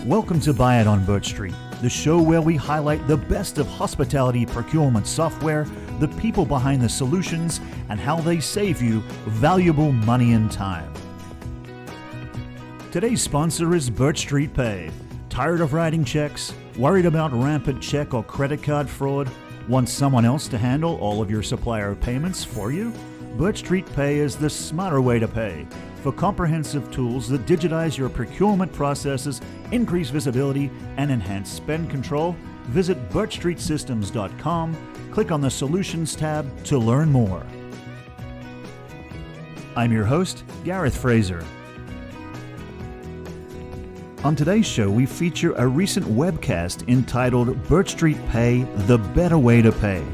Welcome to Buy It on BirchStreet, the show where we highlight the best of hospitality procurement software, the people behind the solutions, and how they save you valuable money and time. Today's sponsor is BirchStreet Pay. Tired of writing checks? Worried about rampant check or credit card fraud? Want someone else to handle all of your supplier payments for you? BirchStreet Pay is the smarter way to pay. For comprehensive tools that digitize your procurement processes, increase visibility, and enhance spend control, visit BirchStreetSystems.com, click on the Solutions tab to learn more. I'm your host, Gareth Fraser. On today's show, we feature a recent webcast entitled BirchStreet Pay, the Better Way to Pay.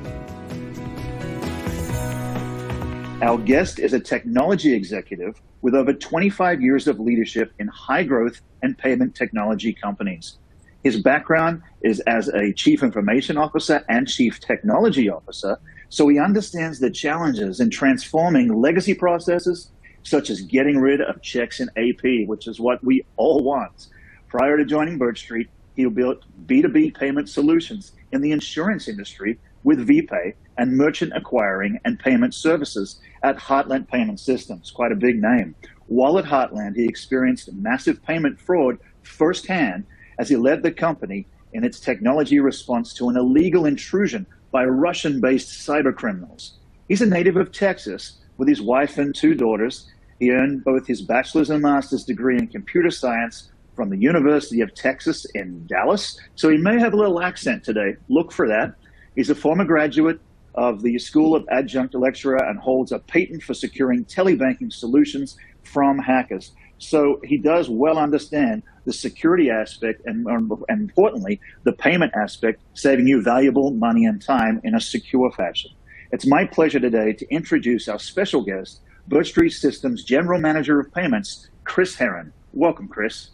Our guest is a technology executive with over 25 years of leadership in high-growth and payment technology companies. His background is as a chief information officer and chief technology officer, so he understands the challenges in transforming legacy processes, such as getting rid of checks in AP, which is what we all want. Prior to joining BirchStreet, he built B2B payment solutions in the insurance industry with VPay and merchant acquiring and payment services at Heartland Payment Systems, quite a big name. While at Heartland, he experienced massive payment fraud firsthand as he led the company in its technology response to an illegal intrusion by Russian-based cybercriminals. He's a native of Texas with his wife and two daughters. He earned both his bachelor's and master's degree in computer science from the University of Texas in Dallas, so he may have a little accent today. Look for that. He's a former graduate of the School of Adjunct Lecturer and holds a patent for securing telebanking solutions from hackers. So he does well understand the security aspect and importantly, the payment aspect, saving you valuable money and time in a secure fashion. It's my pleasure today to introduce our special guest, BirchStreet Systems General Manager of Payments, Kris Herrin. Welcome, Kris.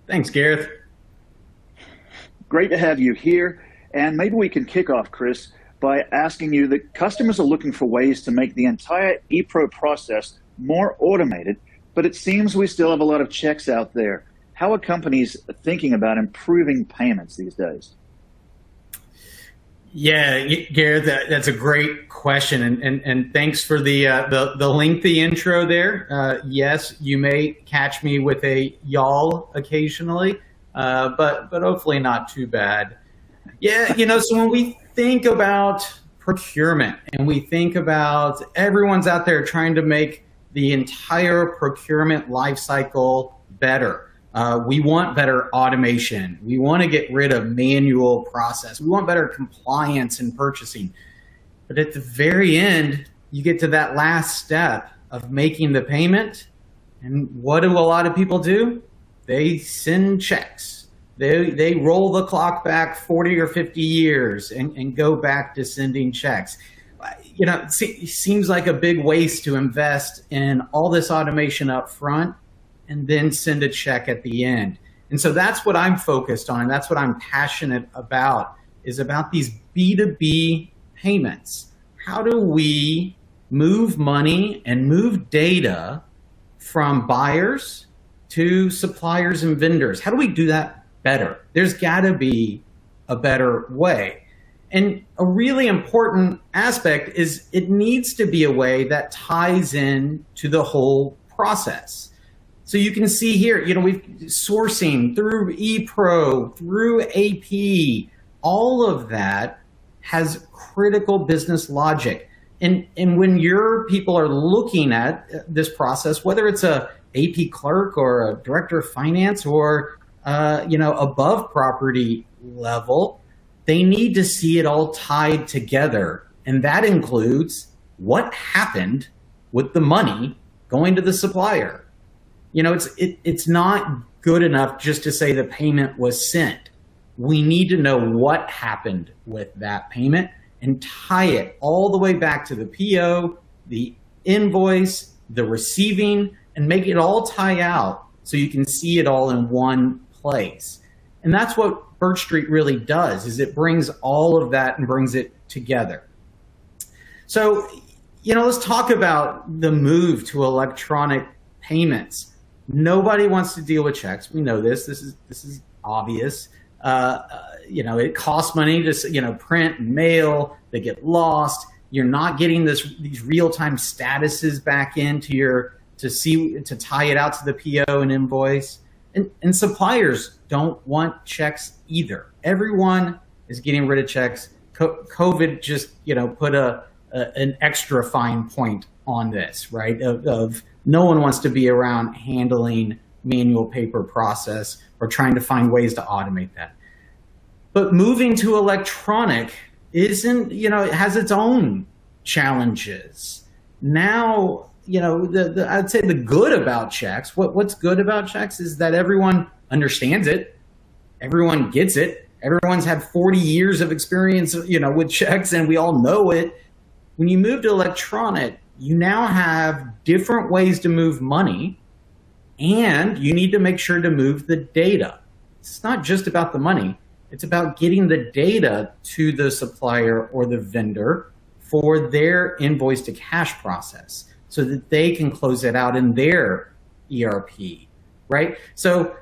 Thanks, Gareth. Great to have you here. And maybe we can kick off, Kris, by asking you that customers are looking for ways to make the entire ePro process more automated, but it seems we still have a lot of checks out there. How are companies thinking about improving payments these days? Yeah, Gareth, that's a great question, and thanks for the lengthy intro there. Yes, you may catch me with a y'all occasionally, but hopefully not too bad. Yeah, so when we think about procurement and we think about everyone's out there trying to make the entire procurement lifecycle better. We want better automation. We want to get rid of manual process. We want better compliance in purchasing. But at the very end, you get to that last step of making the payment. And what do a lot of people do? They send checks. They roll the clock back 40 or 50 years and go back to sending checks. It seems like a big waste to invest in all this automation up front and then send a check at the end. And so that's what I'm focused on. And that's what I'm passionate about, is about these B2B payments. How do we move money and move data from buyers to suppliers and vendors? How do we do that better? There's got to be a better way. And a really important aspect is it needs to be a way that ties in to the whole process. So you can see here, we've sourcing through ePro, through AP, all of that has critical business logic. And when your people are looking at this process, whether it's a AP clerk or a director of finance or above property level, they need to see it all tied together. And that includes what happened with the money going to the supplier. It's not good enough just to say the payment was sent. We need to know what happened with that payment and tie it all the way back to the PO, the invoice, the receiving, and make it all tie out so you can see it all in one place. And that's what BirchStreet really does, is it brings all of that and brings it together. So, let's talk about the move to electronic payments. Nobody wants to deal with checks. We know this. This is obvious. It costs money to print and mail. They get lost. You're not getting these real-time statuses back into to tie it out to the PO and invoice. And suppliers don't want checks either. Everyone is getting rid of checks. COVID just put an extra fine point on this, right? Of no one wants to be around handling manual paper process or trying to find ways to automate that. But moving to electronic it has its own challenges. Now, I'd say the good about checks, what's good about checks is that everyone understands it. Everyone gets it. Everyone's had 40 years of experience, with checks, and we all know it. When you move to electronic, you now have different ways to move money, and you need to make sure to move the data. It's not just about the money. It's about getting the data to the supplier or the vendor for their invoice to cash process so that they can close it out in their ERP, right? So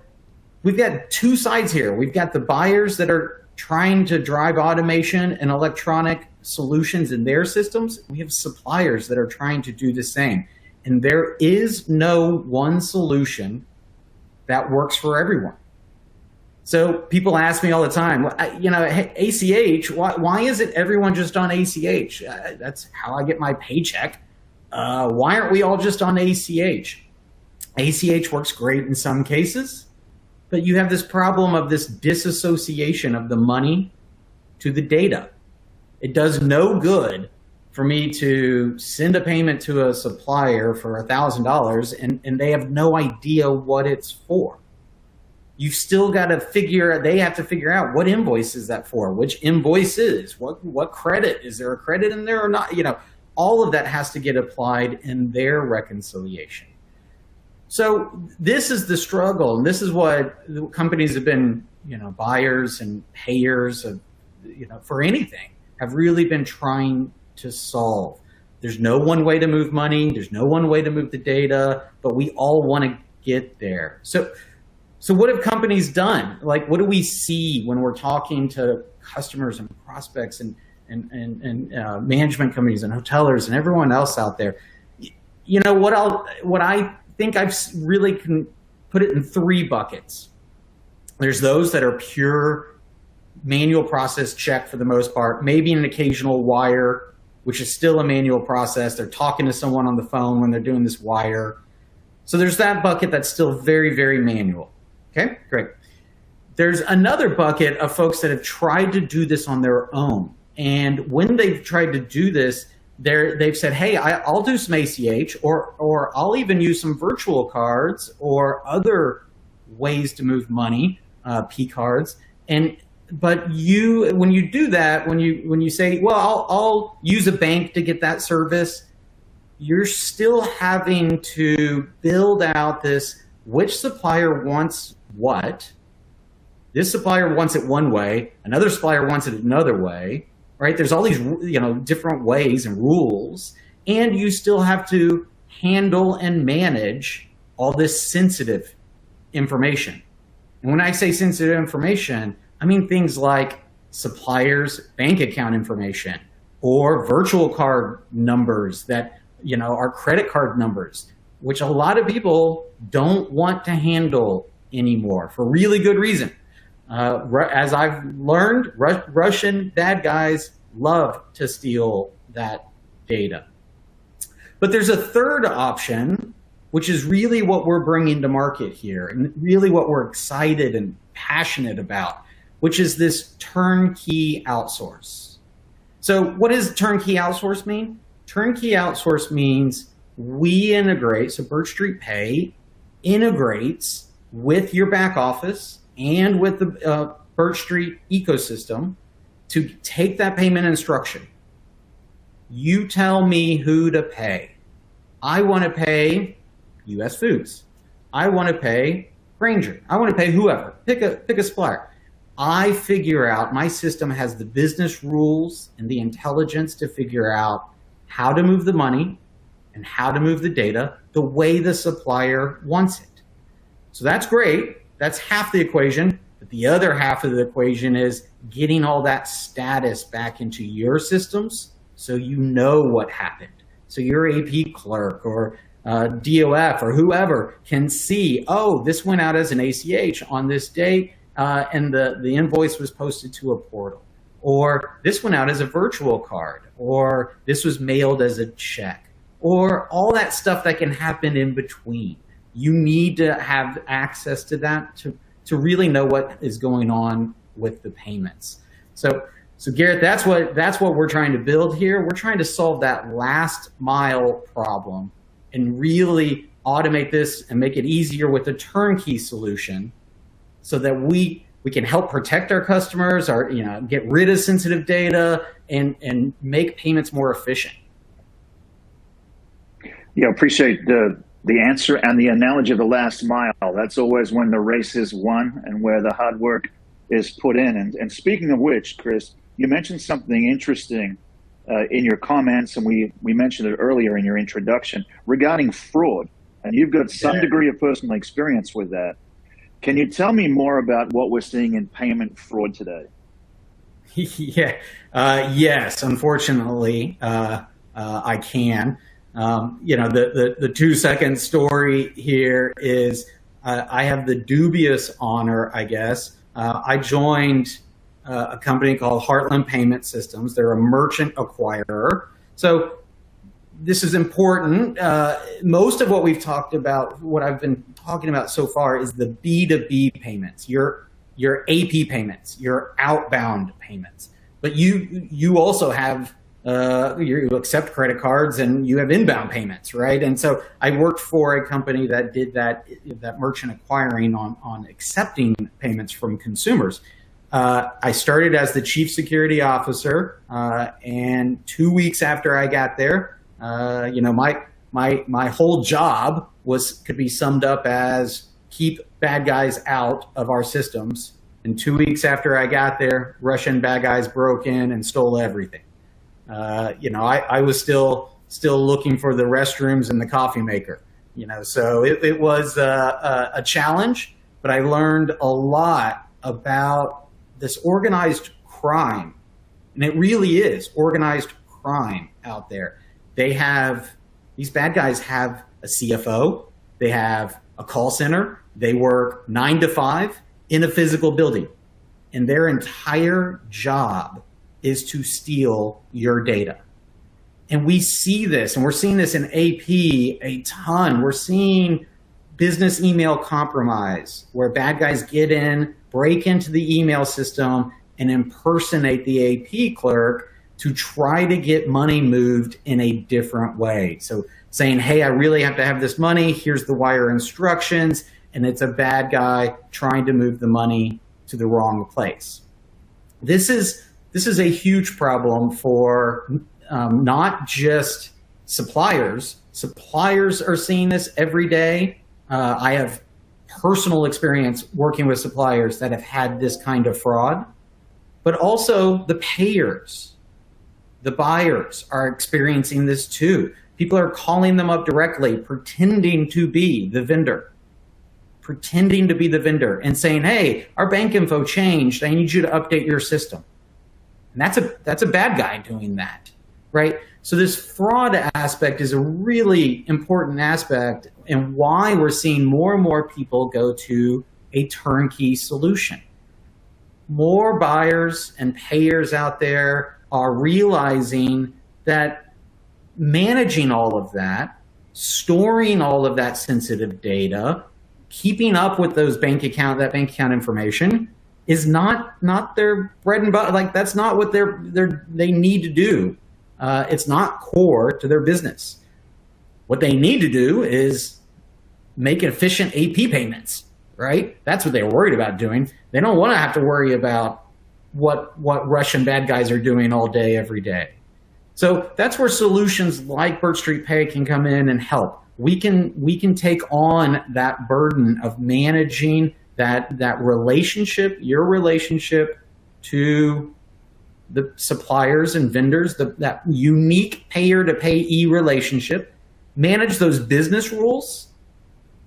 we've got two sides here. We've got the buyers that are trying to drive automation and electronic solutions in their systems. We have suppliers that are trying to do the same. And there is no one solution that works for everyone. So people ask me all the time, ACH, why isn't everyone just on ACH? That's how I get my paycheck. Why aren't we all just on ACH? ACH works great in some cases, but you have this problem of this disassociation of the money to the data. It does no good for me to send a payment to a supplier for $1,000 and they have no idea what it's for. You've still got to they have to figure out what invoice is that for, which invoice is, what credit, is there a credit in there or not? All of that has to get applied in their reconciliation. So this is the struggle, and this is what the companies have been, buyers and payers of, for anything, have really been trying to solve. There's no one way to move money. There's no one way to move the data, but we all want to get there. So what have companies done? Like, what do we see when we're talking to customers and prospects and management companies and hotelers and everyone else out there? What I think I've really can put it in three buckets. There's those that are pure manual process check for the most part, maybe an occasional wire, which is still a manual process. They're talking to someone on the phone when they're doing this wire. So there's that bucket that's still very, very manual. Okay, great. There's another bucket of folks that have tried to do this on their own. And when they've tried to do this, they've said, hey, I'll do some ACH, or I'll even use some virtual cards or other ways to move money, P cards. But when you do that, when you say, well, I'll use a bank to get that service, you're still having to build out this, which supplier wants what. This supplier wants it one way, another supplier wants it another way, right? There's all these, different ways and rules, and you still have to handle and manage all this sensitive information. And when I say sensitive information, I mean things like suppliers' bank account information or virtual card numbers that, are credit card numbers, which a lot of people don't want to handle anymore for really good reason. As I've learned, Russian bad guys love to steal that data. But there's a third option, which is really what we're bringing to market here, and really what we're excited and passionate about, which is this turnkey outsource. So what does turnkey outsource mean? Turnkey outsource means we integrate, so BirchStreet Pay integrates with your back office and with the BirchStreet ecosystem to take that payment instruction. You tell me who to pay. I want to pay US Foods. I want to pay Granger. I want to pay whoever. Pick a supplier. I figure out, my system has the business rules and the intelligence to figure out how to move the money and how to move the data the way the supplier wants it. So that's great. That's half the equation. But the other half of the equation is getting all that status back into your systems so you know what happened. So your AP clerk or DOF or whoever can see, oh, this went out as an ACH on this date, and the invoice was posted to a portal. Or this went out as a virtual card, or this was mailed as a check, or all that stuff that can happen in between. You need to have access to that to really know what is going on with the payments. So Garrett, that's what we're trying to build here. We're trying to solve that last mile problem and really automate this and make it easier with a turnkey solution so that we can help protect our customers, get rid of sensitive data and make payments more efficient. Yeah, appreciate the answer and the analogy of the last mile. That's always when the race is won and where the hard work is put in. And speaking of which, Kris, you mentioned something interesting in your comments, and we mentioned it earlier in your introduction regarding fraud. And you've got some degree of personal experience with that. Can you tell me more about what we're seeing in payment fraud today? Yes, unfortunately, I can. The 2-second story here is I have the dubious honor, I guess. I joined a company called Heartland Payment Systems. They're a merchant acquirer. So this is important. Most of what we've talked about, what I've been talking about so far, is the B2B payments, your AP payments, your outbound payments. But you also have you accept credit cards and you have inbound payments, right? And so I worked for a company that did that merchant acquiring on accepting payments from consumers. I started as the chief security officer, and 2 weeks after I got there, my whole job could be summed up as keep bad guys out of our systems. And 2 weeks after I got there, Russian bad guys broke in and stole everything. I was still looking for the restrooms and the coffee maker. So it was a challenge, but I learned a lot about this organized crime, and it really is organized crime out there. These bad guys have a CFO, they have a call center, they work 9 to 5 in a physical building, and their entire job is to steal your data. And we see this, and we're seeing this in AP a ton. We're seeing business email compromise, where bad guys get in, break into the email system, and impersonate the AP clerk to try to get money moved in a different way. So saying, hey, I really have to have this money, here's the wire instructions, and it's a bad guy trying to move the money to the wrong place. This is a huge problem for not just suppliers. Suppliers are seeing this every day. I have personal experience working with suppliers that have had this kind of fraud, but also the payers, the buyers are experiencing this too. People are calling them up directly, pretending to be the vendor and saying, hey, our bank info changed. I need you to update your system. And that's a bad guy doing that, right? So this fraud aspect is a really important aspect, and why we're seeing more and more people go to a turnkey solution. More buyers and payers out there are realizing that managing all of that, storing all of that sensitive data, keeping up with those bank account information is not their bread and butter. Like, that's not what they need to do. It's not core to their business. What they need to do is make efficient AP payments, right? That's what they're worried about doing. They don't want to have to worry about what Russian bad guys are doing all day, every day. So that's where solutions like BirchStreet Pay can come in and help. We can take on that burden of managing that relationship, your relationship to the suppliers and vendors, that unique payer to payee relationship, manage those business rules,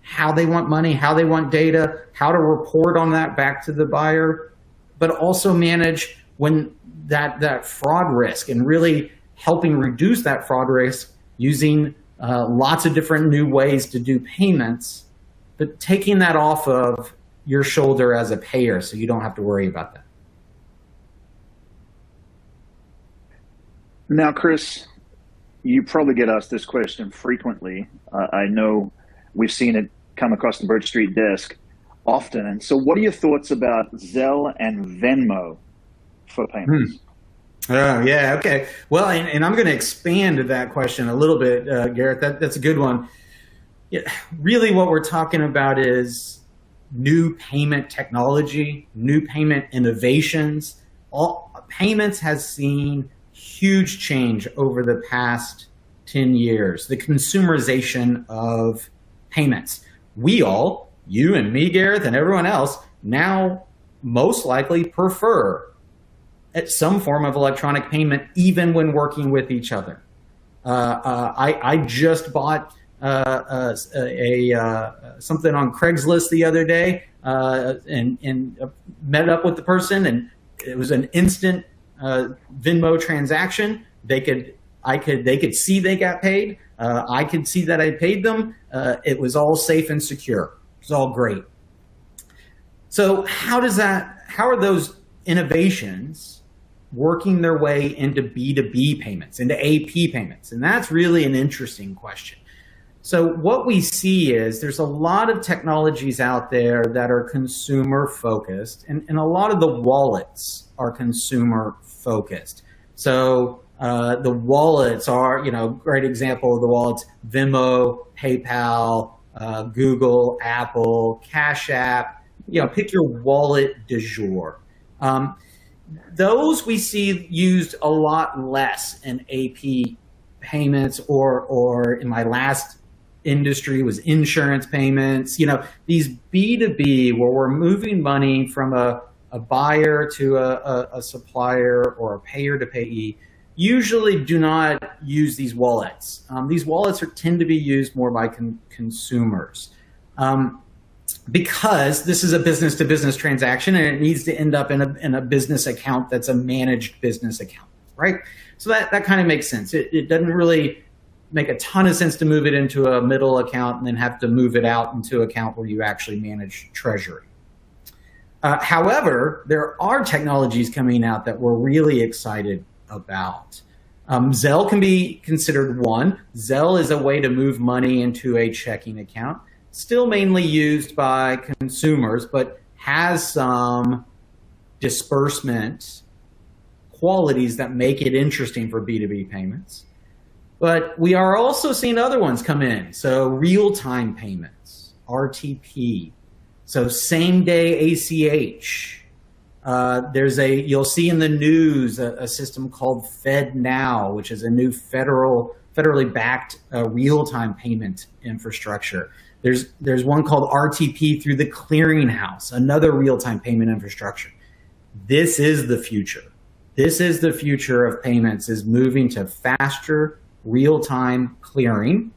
how they want money, how they want data, how to report on that back to the buyer, but also manage when that fraud risk and really helping reduce that fraud risk using lots of different new ways to do payments, but taking that off of your shoulder as a payer so you don't have to worry about that. Now, Kris, you probably get asked this question frequently. I know we've seen it come across the BirchStreet desk often. And so what are your thoughts about Zelle and Venmo for payments? Oh, yeah, okay. Well, and I'm going to expand that question a little bit, Garrett. That's a good one. Yeah, really what we're talking about is new payment technology, new payment innovations. Payments has seen huge change over the past 10 years, the consumerization of payments. We all, you and me, Gareth, and everyone else, now most likely prefer at some form of electronic payment, even when working with each other. I just bought something on Craigslist the other day and met up with the person, and it was an instant Venmo transaction. They could see they got paid. I could see that I paid them. It was all safe and secure. It was all great. So how are those innovations working their way into B2B payments, into AP payments? And that's really an interesting question. So what we see is there's a lot of technologies out there that are consumer focused, and a lot of the wallets are consumer focused. So the wallets are, great example of the wallets: Venmo, PayPal, Google, Apple, Cash App. Pick your wallet du jour. Those we see used a lot less in AP payments, or in my last industry was insurance payments. These B2B, where we're moving money from a buyer to a supplier or a payer to payee, usually do not use these wallets. These wallets tend to be used more by consumers. Because this is a business-to-business transaction, and it needs to end up in a business account that's a managed business account, right? So that kind of makes sense. It doesn't really make a ton of sense to move it into a middle account and then have to move it out into an account where you actually manage treasury. However, there are technologies coming out that we're really excited about. Zelle can be considered one. Zelle is a way to move money into a checking account. Still mainly used by consumers, but has some disbursement qualities that make it interesting for B2B payments. But we are also seeing other ones come in. So real-time payments, RTP. So same-day ACH. You'll see in the news a system called FedNow, which is a new federally backed real-time payment infrastructure. There's one called RTP through the clearinghouse, another real-time payment infrastructure. This is the future. This is the future of payments, is moving to faster real-time clearing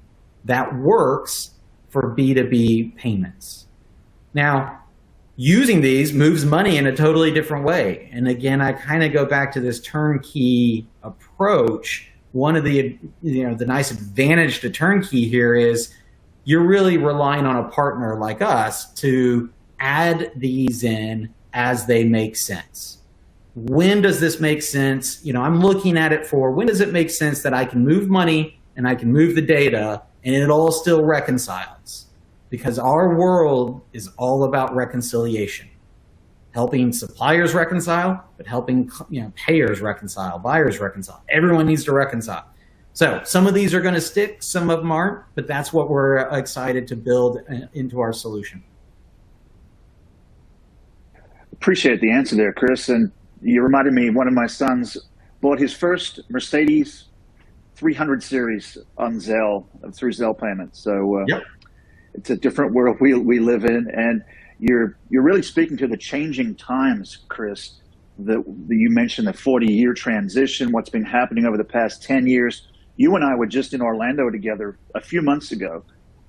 that works for B2B payments. Now, using these moves money in a totally different way. And again, I kind of go back to this turnkey approach. One of the nice advantage to turnkey here is you're really relying on a partner like us to add these in as they make sense. When does this make sense? I'm looking at it for when does it make sense that I can move money and I can move the data and it all still reconciles? Because our world is all about reconciliation, helping suppliers reconcile, but helping payers reconcile, buyers reconcile. Everyone needs to reconcile. So some of these are going to stick, some of them aren't, but that's what we're excited to build into our solution. Appreciate the answer there, Kris. And you reminded me, one of my sons bought his first Mercedes 300 series on Zelle, through Zelle payments. So yep. It's a different world we live in. And you're really speaking to the changing times, Kris. You mentioned the 40-year transition, what's been happening over the past 10 years. You and I were just in Orlando together a few months ago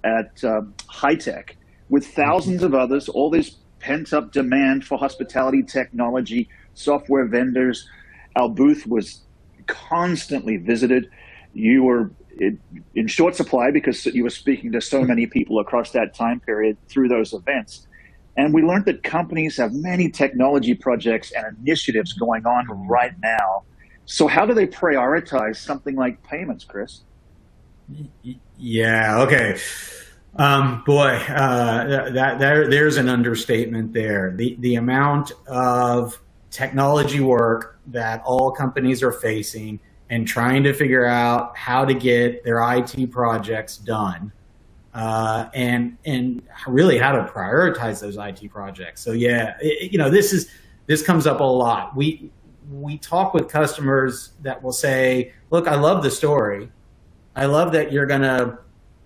at High Tech with thousands of others, all this pent-up demand for hospitality technology, software vendors. Our booth was constantly visited. You were in short supply because you were speaking to so many people across that time period through those events. And we learned that companies have many technology projects and initiatives going on right now. So how do they prioritize something like payments, Kris? Yeah, okay. There's an understatement there. The amount of technology work that all companies are facing and trying to figure out how to get their IT projects done, and really how to prioritize those IT projects. So yeah, this comes up a lot. We talk with customers that will say, "Look, I love the story. I love that you're gonna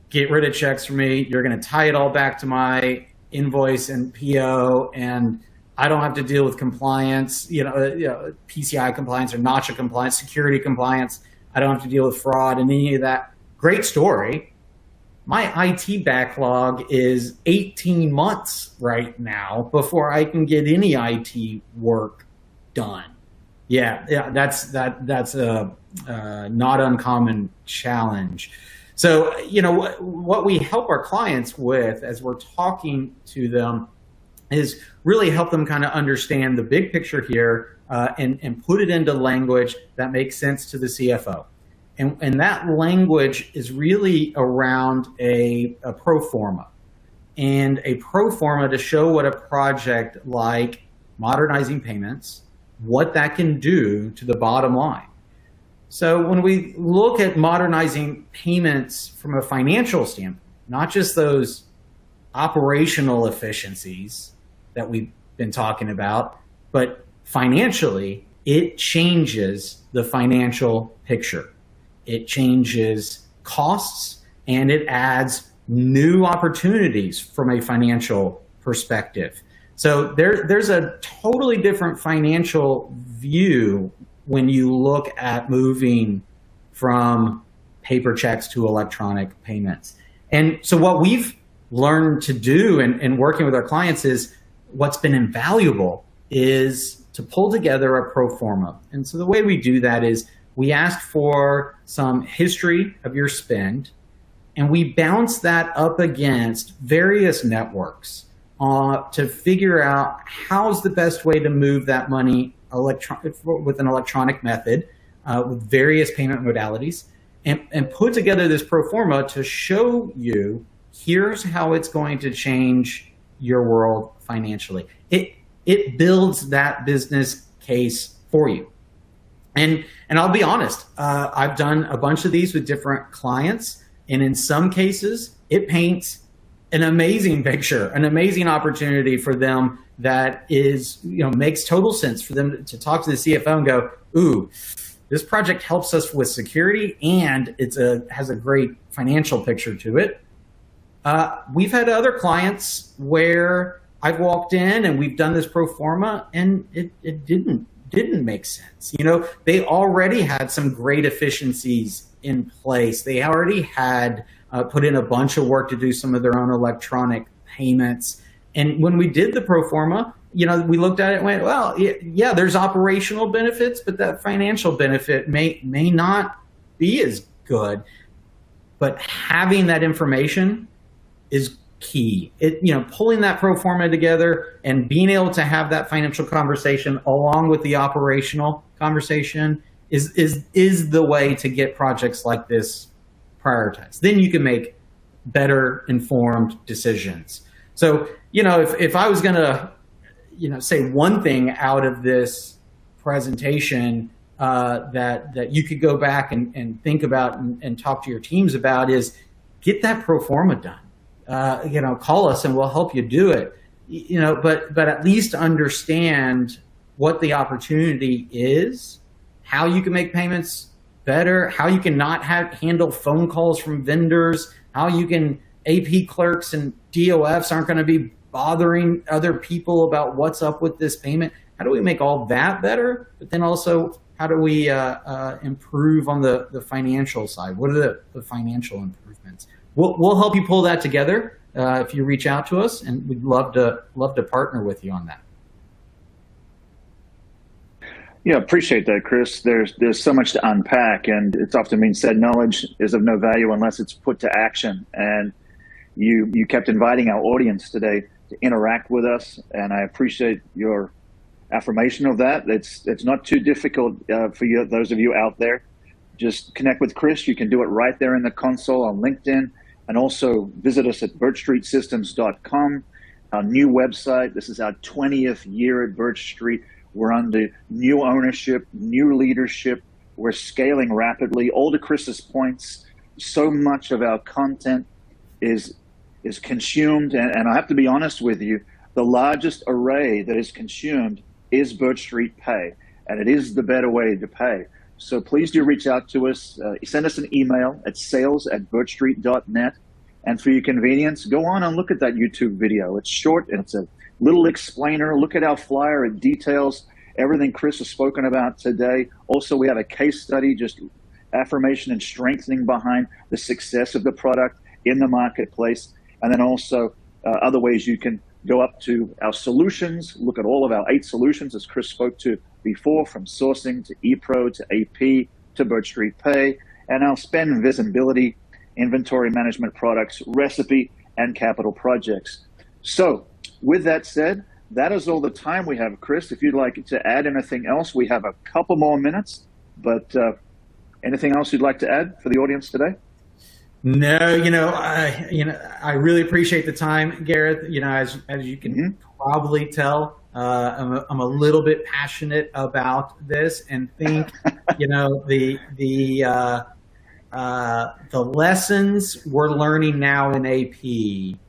get rid of checks for me. You're gonna tie it all back to my invoice and PO, and I don't have to deal with compliance, PCI compliance or NACHA compliance, security compliance. I don't have to deal with fraud and any of that." Great story. My IT backlog is 18 months right now before I can get any IT work done. Yeah, that's a not uncommon challenge. So, what we help our clients with as we're talking to them is really help them kind of understand the big picture here and put it into language that makes sense to the CFO. And that language is really around a pro forma, and a pro forma to show what a project like modernizing payments, what that can do to the bottom line. So when we look at modernizing payments from a financial standpoint, not just those operational efficiencies that we've been talking about, but financially, it changes the financial picture. It changes costs, and it adds new opportunities from a financial perspective. So there's a totally different financial view when you look at moving from paper checks to electronic payments. And so what we've learned to do in working with our clients is what's been invaluable is to pull together a pro forma. And so the way we do that is we ask for some history of your spend, and we bounce that up against various networks to figure out how's the best way to move that money with an electronic method, with various payment modalities, and put together this pro forma to show you here's how it's going to change your world financially. It builds that business case for you. And I'll be honest, I've done a bunch of these with different clients, and in some cases, it paints an amazing picture, an amazing opportunity for them that is, makes total sense for them to talk to the CFO and go, ooh, this project helps us with security and has a great financial picture to it. We've had other clients where I've walked in and we've done this pro forma and it didn't make sense. They already had some great efficiencies in place. They already had put in a bunch of work to do some of their own electronic payments. And when we did the pro forma, we looked at it and went, well, yeah, there's operational benefits, but that financial benefit may not be as good. But having that information is key. Pulling that pro forma together and being able to have that financial conversation along with the operational conversation is the way to get projects like this prioritized. Then you can make better informed decisions. So, if I was going to, say one thing out of this presentation that you could go back and think about and talk to your teams about is get that pro forma done. Call us and we'll help you do it. But at least understand what the opportunity is, how you can make payments better, how you can not handle phone calls from vendors, how you can AP clerks and DOFs aren't going to be bothering other people about what's up with this payment. How do we make all that better? But then also, how do we improve on the financial side? What are the financial improvements? we'll help you pull that together if you reach out to us, and we'd love to partner with you on that. Yeah, appreciate that, Kris. There's so much to unpack, and it's often been said knowledge is of no value unless it's put to action. And you kept inviting our audience today to interact with us, and I appreciate your affirmation of that. It's not too difficult for you, those of you out there. Just connect with Kris. You can do it right there in the console on LinkedIn, and also visit us at BirchStreetSystems.com, our new website. This is our 20th year at BirchStreet. We're under new ownership, new leadership. We're scaling rapidly. All to Kris's points, so much of our content is consumed, and I have to be honest with you, the largest array that is consumed is BirchStreet Pay, and it is the better way to pay. So please do reach out to us. Send us an email at sales@birchstreet.net. And for your convenience, go on and look at that YouTube video. It's short and it's a little explainer. Look at our flyer. It details everything Kris has spoken about today. Also, we have a case study, just affirmation and strengthening behind the success of the product in the marketplace. And then also other ways you can go up to our solutions, look at all of our 8 solutions, as Kris spoke to before, from sourcing to ePro to AP to BirchStreet Pay, and our spend and visibility, inventory management products, recipe, and capital projects. So with that said, that is all the time we have. Kris, if you'd like to add anything else, we have a couple more minutes, but anything else you'd like to add for the audience today? No, I really appreciate the time, Gareth. As you can probably tell, I'm a little bit passionate about this, and think, the lessons we're learning now in AP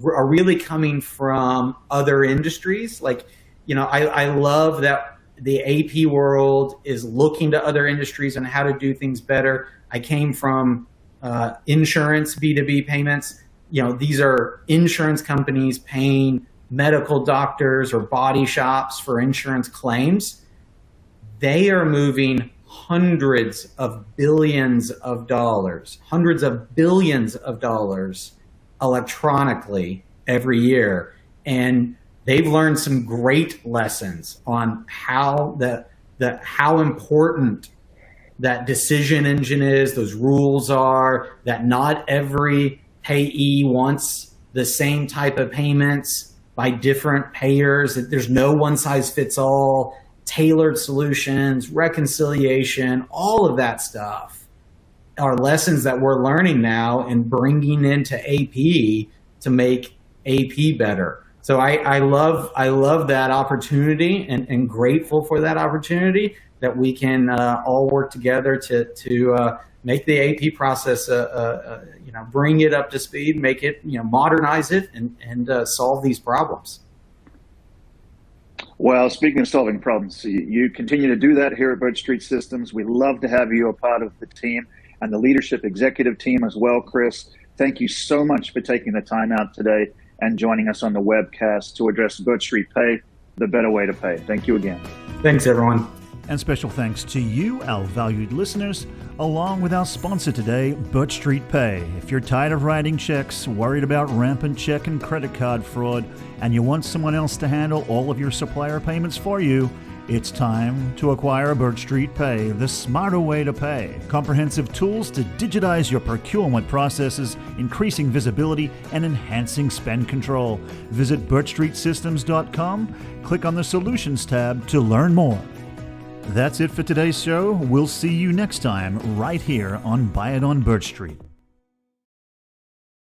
are really coming from other industries. I love that the AP world is looking to other industries and how to do things better. I came from insurance, B2B payments. These are insurance companies paying medical doctors or body shops for insurance claims. They are moving hundreds of billions of dollars electronically every year. And they've learned some great lessons on how how important that decision engine is, those rules are, that not every payee wants the same type of payments by different payers. There's no one size fits all, tailored solutions, reconciliation, all of that stuff are lessons that we're learning now and bringing into AP to make AP better. So I love that opportunity, and grateful for that opportunity that we can all work together to make the AP process, bring it up to speed, make it, modernize it, and solve these problems. Well, speaking of solving problems, you continue to do that here at BirchStreet Systems. We love to have you a part of the team and the leadership executive team as well, Kris. Thank you so much for taking the time out today and joining us on the webcast to address BirchStreet Pay, the better way to pay. Thank you again. Thanks, everyone. And special thanks to you, our valued listeners, along with our sponsor today, BirchStreet Pay. If you're tired of writing checks, worried about rampant check and credit card fraud, and you want someone else to handle all of your supplier payments for you, it's time to acquire BirchStreet Pay, the smarter way to pay. Comprehensive tools to digitize your procurement processes, increasing visibility and enhancing spend control. Visit BirchStreetSystems.com, click on the Solutions tab to learn more. That's it for today's show. We'll see you next time right here on Buy It on BirchStreet.